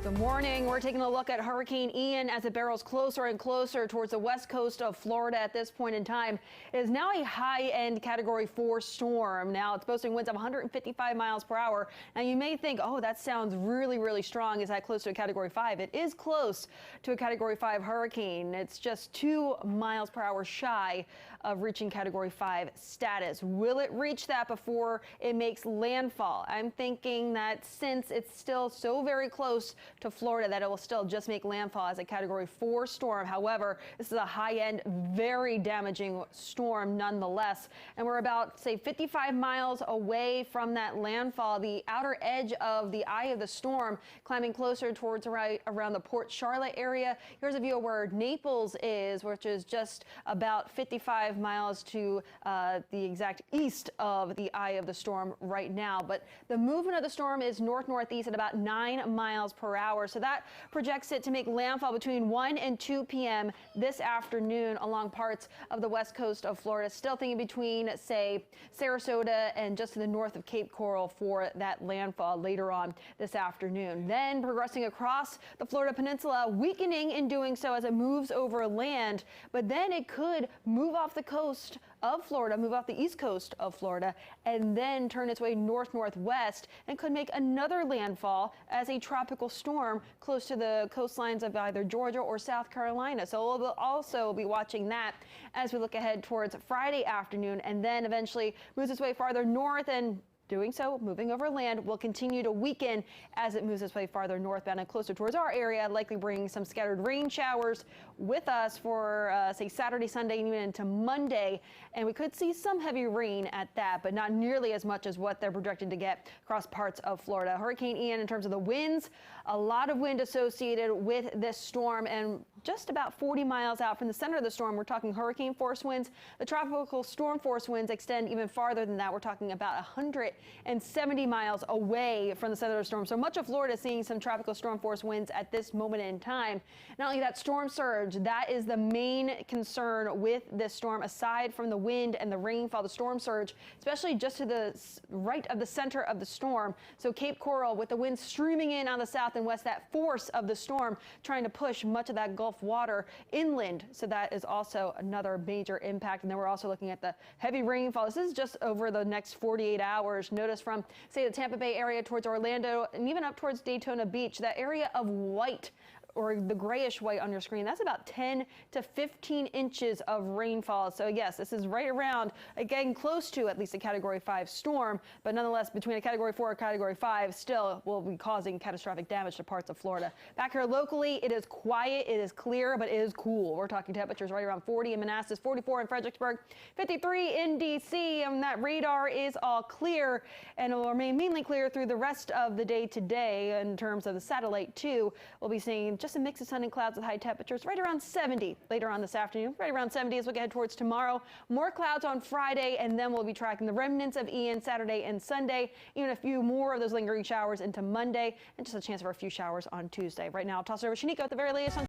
Good morning. We're taking a look at Hurricane Ian as it barrels closer and closer towards the west coast of Florida at this point in time. It is now a high-end Category 4 storm. Now it's boasting winds of 155 miles per hour. Now you may think, oh, that sounds really strong. Is that close to a Category 5? It is close to a Category 5 hurricane. It's just 2 miles per hour shy of reaching Category 5 status. Will it reach that before it makes landfall? I'm thinking that since it's still so very close to Florida that it will still just make landfall as a Category 4 storm. However, this is a high-end, very damaging storm nonetheless. And we're about, say, 55 miles away from that landfall, the outer edge of the eye of the storm, climbing closer towards right around the Port Charlotte area. Here's a view of where Naples is, which is just about 55 miles to the exact east of the eye of the storm right now. But the movement of the storm is north-northeast at about 9 miles per hour. So that projects it to make landfall between 1 and 2 p.m. this afternoon along parts of the west coast of Florida. Still thinking between, say, Sarasota and just to the north of Cape Coral for that landfall later on this afternoon. Then progressing across the Florida Peninsula, weakening in doing so as it moves over land. But then it could move off the coast of Florida, move off the east coast of Florida, and then turn its way north-northwest and could make another landfall as a tropical storm close to the coastlines of either Georgia or South Carolina. So we'll also be watching that as we look ahead towards Friday afternoon, and then eventually moves its way farther north, and doing so, moving over land, will continue to weaken as it moves its way farther northbound and closer towards our area, likely bringing some scattered rain showers with us for, say, Saturday, Sunday, and even into Monday. And we could see some heavy rain at that, but not nearly as much as what they're projected to get across parts of Florida. Hurricane Ian, in terms of the winds, a lot of wind associated with this storm, and just about 40 miles out from the center of the storm, we're talking hurricane force winds. The tropical storm force winds extend even farther than that. We're talking about 170 miles away from the center of the storm. So much of Florida is seeing some tropical storm force winds at this moment in time. Not only that, storm surge, that is the main concern with this storm. Aside from the wind and the rainfall, the storm surge, especially just to the right of the center of the storm. So Cape Coral, with the wind streaming in on the south and west, that force of the storm trying to push much of that Gulf water inland. So that is also another major impact. And then we're also looking at the heavy rainfall. This is just over the next 48 hours. Notice from, say, the Tampa Bay area towards Orlando and even up towards Daytona Beach, that area of white, or the grayish white on your screen, that's about 10 to 15 inches of rainfall. So yes, this is right around, again, close to at least a Category 5 storm, but nonetheless, between a Category 4 and Category 5, still will be causing catastrophic damage to parts of Florida. Back here locally, it is quiet, it is clear, but it is cool. We're talking temperatures right around 40 in Manassas, 44 in Fredericksburg, 53 in D.C., and that radar is all clear, and it will remain mainly clear through the rest of the day today. In terms of the satellite, too, we'll be seeing just a mix of sun and clouds with high temperatures right around 70 later on this afternoon, right around 70 as we get towards tomorrow. More clouds on Friday, and then we'll be tracking the remnants of Ian Saturday and Sunday, even a few more of those lingering showers into Monday, and just a chance for a few showers on Tuesday. Right now, I'll toss it over to Shanika with the very latest on